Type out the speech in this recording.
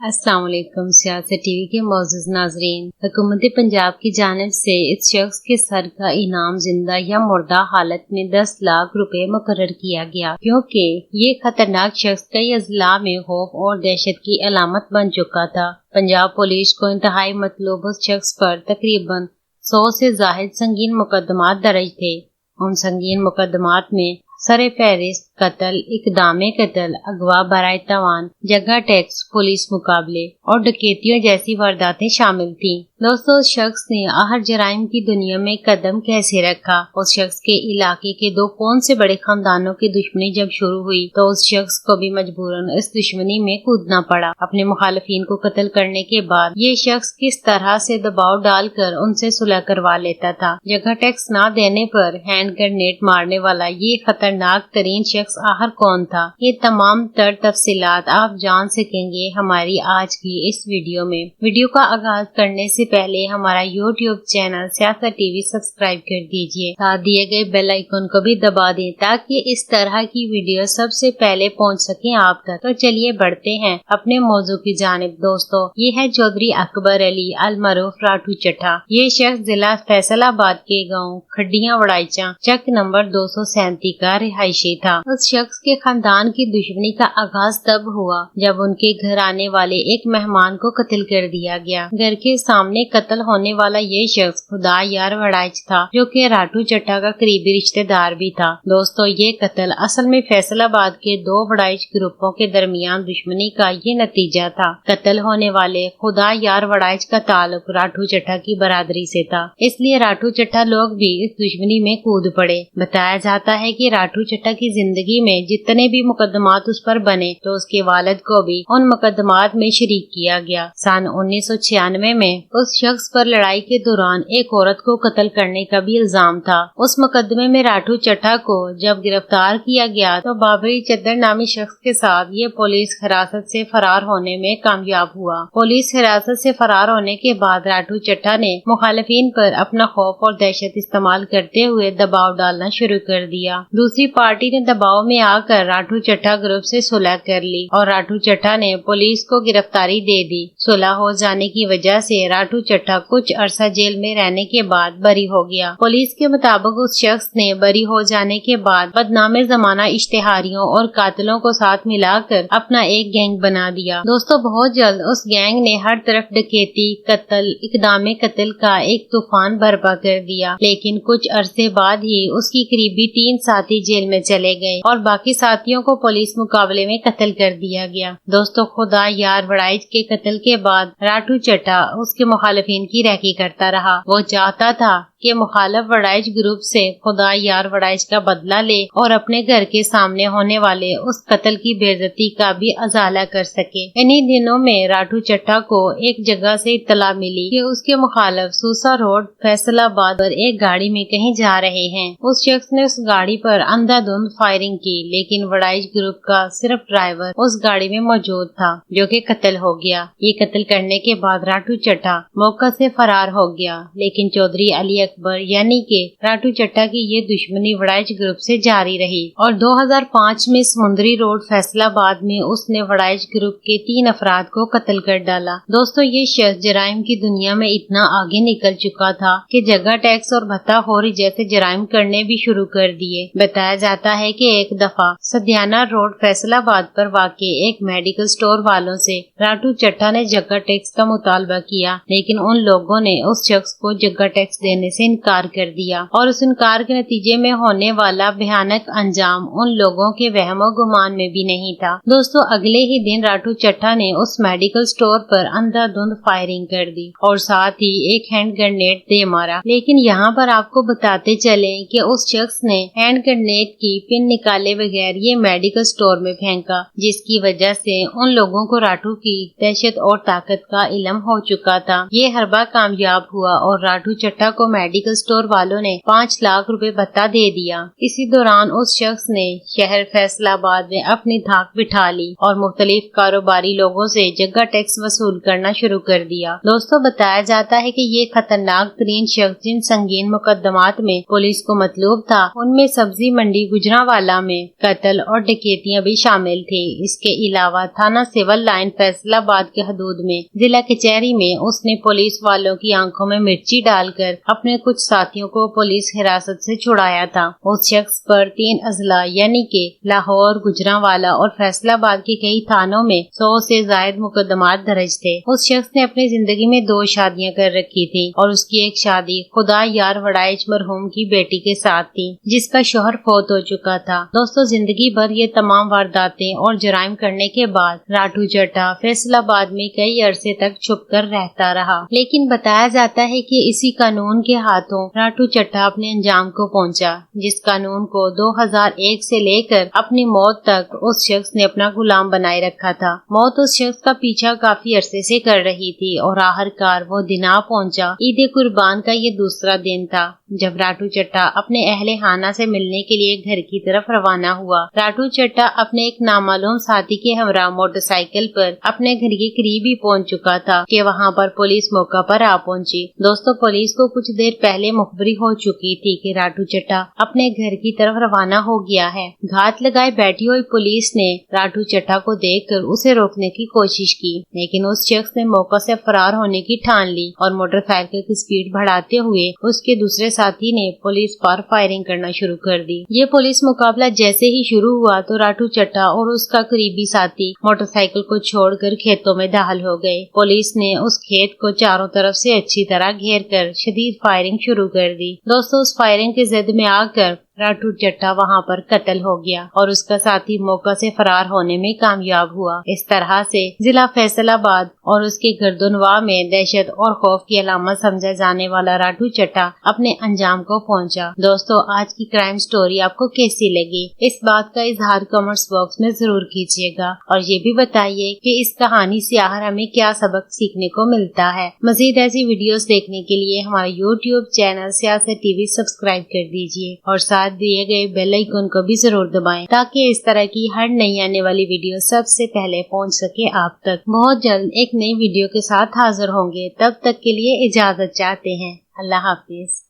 अस्सलाम वालेकुम। सियासत टीवी के मौजूद नाजरीन, हुकूमत पंजाब की जानिब से इस शख्स के सर का इनाम जिंदा या मुर्दा हालत में 10 लाख रुपए मुकर्रर किया गया, क्योंकि ये खतरनाक शख्स कई अजला में खौफ और दहशत की अलामत बन चुका था। पंजाब पुलिस को इंतहाई मतलूब उस शख्स पर तकरीबन 100 से जायद संगीन मुकदमात दर्ज थे। उन संगीन मुकदमात में सरे फहरिस्त कत्ल, इकदामे कत्ल, अगवा बराए तवान, जगह टैक्स, पुलिस मुकाबले और डकैतियों जैसी वारदातें शामिल थी। दोस्तों, उस शख्स ने आहर जराइम की दुनिया में कदम कैसे रखा? उस शख्स के इलाके के दो कौन से बड़े खानदानों की दुश्मनी जब शुरू हुई तो उस शख्स को भी मजबूरन इस दुश्मनी में कूदना पड़ा। अपने मुखालिफिन को कत्ल करने के बाद ये शख्स किस तरह से दबाव डालकर उनसे सुलह करवा लेता था। जगह टैक्स न देने पर हैंड ग्रेनेड मारने वाला ये खतरनाक तरीन शख्स आखिर कौन था? ये तमाम तर तफसीलात आप जान सकेंगे हमारी आज की इस वीडियो में। वीडियो का आगाज करने से पहले हमारा यूट्यूब चैनल सियासत टीवी सब्सक्राइब कर दीजिए, साथ दिए गए बेल आइकन को भी दबा दें ताकि इस तरह की वीडियो सबसे पहले पहुंच सके आप तक। तो चलिए बढ़ते हैं अपने मौजू की जानिब। दोस्तों, ये है चौधरी अकबर अली अल मरूफ राठू चट्टा। ये शख्स जिला फैसलाबाद के गाँव खड्डियां वड़ाइचा चक नंबर 237 का रिहायशी था। उस शख्स के खानदान की दुश्मनी का आगाज तब हुआ जब उनके घर आने वाले एक मेहमान को कत्ल कर दिया गया। घर के सामने कत्ल होने वाला ये शख्स खुदा यार वड़ाइच था, जो कि राठू चट्टा का करीबी रिश्तेदार भी था। दोस्तों, ये कत्ल असल में फैसलाबाद के दो वड़ाइच ग्रुपों के दरमियान दुश्मनी का ये नतीजा था। कत्ल होने वाले खुदा यार वड़ाइच का ताल्लुक राठू चट्टा की बरादरी से था, इसलिए राठू चट्टा लोग भी इस दुश्मनी में कूद पड़े। बताया जाता है कि राठू चट्टा की जिंदगी में जितने भी मुकदमात उस पर बने तो उसके वालिद को भी उन मुकदमात में शरीक किया गया। सन 1996 में उस शख्स पर लड़ाई के दौरान एक औरत को कत्ल करने का भी इल्जाम था। उस मुकदमे में राठू चट्टा को जब गिरफ्तार किया गया तो बाबरी चद्दर नामी शख्स के साथ ये पुलिस हिरासत से फरार होने में कामयाब हुआ। पुलिस हिरासत से फरार होने के बाद राठू चट्टा ने मुखालिफिन पर अपना खौफ और दहशत इस्तेमाल करते हुए दबाव डालना शुरू कर दिया। दूसरी पार्टी ने दबाव में आकर राठू चट्टा ग्रुप से सुलह कर ली और राठू चट्टा ने पुलिस को गिरफ्तारी दे दी। सुलह हो जाने की वजह से राठू चट्टा कुछ अरसा जेल में रहने के बाद बरी हो गया। पुलिस के मुताबिक उस शख्स ने बरी हो जाने के बाद बदनामे जमाना इश्तेहारियों और कातिलों को साथ मिलाकर अपना एक गैंग बना दिया। दोस्तों, बहुत जल्द उस गैंग ने हर तरफ डकैती, कत्ल, इकदामे कत्ल का एक तूफान बर्पा कर दिया, लेकिन कुछ अरसे बाद ही उसकी करीबी 3 साथी जेल में चले गए और बाकी साथियों को पुलिस मुकाबले में कत्ल कर दिया गया। दोस्तों, खुदा यार वड़ाइच के कत्ल के बाद राठू चट्टा उसके मुखालिफिन की रैकी करता रहा। वो चाहता था कि मुखालिफ वड़ाइच ग्रुप से खुदा यार वड़ाइच का बदला ले और अपने घर के सामने होने वाले उस कत्ल की बेइज्जती का भी अजाला कर सके। इन्हीं दिनों में राठू चट्टा को एक जगह से इत्तला मिली कि उसके मुखालिफ सूसा रोड फैसलाबाद पर एक गाड़ी में कहीं जा रहे हैं। उस शख्स ने उस गाड़ी पर अंधाधुंध फायरिंग की, लेकिन वड़ाइच ग्रुप का सिर्फ ड्राइवर उस गाड़ी में मौजूद था, जो कि कत्ल हो गया। ये कत्ल करने के बाद राठू चट्टा मौका से फरार हो गया, लेकिन चौधरी अली अकबर यानी कि राठू चट्टा की ये दुश्मनी वड़ाइच ग्रुप से जारी रही और 2005 में समुंदरी रोड फैसलाबाद में उसने वड़ाइच ग्रुप के 3 अफराद को कत्ल कर डाला। दोस्तों, ये शख्स जराइम की दुनिया में इतना आगे निकल चुका था कि जगह टैक्स और भत्ताखोरी जैसे जराइम करने भी शुरू कर दिए। बताया जाता है कि एक दफा सदियाना रोड फैसलाबाद पर वाक़े एक मेडिकल स्टोर वालों से राठू चट्टा ने जगह टैक्स का मुतालबा किया, लेकिन उन लोगों ने उस शख्स को जगह टैक्स देने से इनकार कर दिया और उस इनकार के नतीजे में होने वाला भयानक अंजाम उन लोगों के वहमो गुमान में भी नहीं था। दोस्तों, अगले ही दिन राठू चट्टा ने उस मेडिकल स्टोर पर अंधाधुंध फायरिंग कर दी और साथ ही एक हैंड ग्रेनेड दे मारा। लेकिन यहाँ पर आपको बताते चले कि उस शख्स ने हैंड ग्रेनेड की पिन निकाले बगैर ये मेडिकल स्टोर में फेंका, जिसकी वजह से उन लोगों को राठू की दहशत और ताकत का इल्म हो चुका था। ये हरबा कामयाब हुआ और राठू चट्टा को मेडिकल स्टोर वालों ने 5 लाख रुपए भत्ता दे दिया। इसी दौरान उस शख्स ने शहर फैसलाबाद में अपनी धाक बिठा ली और मुख्तलिफ कारोबारी लोगों से जगह टैक्स वसूल करना शुरू कर दिया। दोस्तों, बताया जाता है कि ये खतरनाक तरीन शख्स जिन संगीन मुकदमात में पुलिस को मतलूब था, उनमें सब्जी मंडी गुजरांवाला में कत्ल और डकैतियां भी शामिल थी। इसके अलावा थाना सिविल लाइन फैसलाबाद के हदूद में जिला कचहरी में उसने पुलिस वालों की आंखों में मिर्ची डालकर अपने कुछ साथियों को पुलिस हिरासत से छुड़ाया था। उस शख्स पर 3 अजला यानी कि लाहौर, गुजरांवाला और फैसलाबाद के कई थानों में 100 से ज्यादा मुकदमात दर्ज थे। उस शख्स ने अपनी जिंदगी में 2 शादियां कर रखी थी और उसकी एक शादी खुदा यार वड़ाइच मरहूम की बेटी के साथ थी, जिसका शौहर फौत हो चुका था। दोस्तों, जिंदगी भर ये तमाम वारदातें और जराइम करने के बाद राठू चड्ढा फैसलाबाद में कई अरसे तक छुपकर रहता रहा, लेकिन बताया जाता है कि इसी कानून के हाथों राठू चड्ढा अपने अंजाम को पहुंचा, जिस कानून को 2001 से लेकर अपनी मौत तक उस शख्स ने अपना गुलाम बनाए रखा था। मौत उस शख्स का पीछा काफी अरसे से कर रही थी और आखिरकार वो दिन आ पहुंचा। ईद कुर्बान का ये दूसरा दिन था जब राठू चड्ढा अपने अहले खाना से मिलने के लिए घर की तरफ रवाना हुआ। राठू चड्ढा अपने एक नामालूम साथी के हमरा मोटरसाइकिल पर अपने घर के करीब ही पहुंच चुका था कि वहां पर पुलिस मौका पर आ पहुंची। दोस्तों, पुलिस को कुछ देर पहले मुखबरी हो चुकी थी कि राठू चड्ढा अपने घर की तरफ रवाना हो गया है। घात लगाए बैठी हुई पुलिस ने राठू चड्ढा को देखकर उसे रोकने की कोशिश की, लेकिन उस शख्स ने मौका से फरार होने की ठान ली और मोटरसाइकिल की स्पीड बढ़ाते हुए उसके दूसरे साथी ने पुलिस पर फायरिंग करना शुरू कर दी। ये पुलिस मुकाबला जैसे ही शुरू हुआ तो राठू चड्ढा और उसका करीबी साथी मोटरसाइकिल को छोड़कर खेतों में दाखिल हो गए। पुलिस ने उस खेत को चारों तरफ से अच्छी तरह घेर कर शदीद फायरिंग शुरू कर दी। दोस्तों, उस फायरिंग की जिद में आकर राठू चड्ढा वहां पर कत्ल हो गया और उसका साथी मौका से फरार होने में कामयाब हुआ। इस तरह से जिला फैसलाबाद और उसके गर्दनवाह में दहशत और खौफ की अलामत समझा जाने वाला राठू चड्ढा अपने अंजाम को पहुंचा। दोस्तों, आज की क्राइम स्टोरी आपको कैसी लगी? इस बात का इजहार कमेंट्स बॉक्स में जरूर कीजिएगा और ये भी बताइए कि इस कहानी से आखिर हमें क्या सबक सीखने को मिलता है। मजीद ऐसी वीडियोस देखने के लिए हमारा YouTube चैनल सियासत टीवी सब्सक्राइब कर दीजिए और साथ दिए गए बेल आइकन को भी जरूर दबाएं ताकि इस तरह की हर नई आने वाली वीडियो सबसे पहले पहुंच सके आप तक। बहुत जल्द एक नई वीडियो के साथ हाजिर होंगे, तब तक के लिए इजाजत चाहते हैं। अल्लाह हाफिज।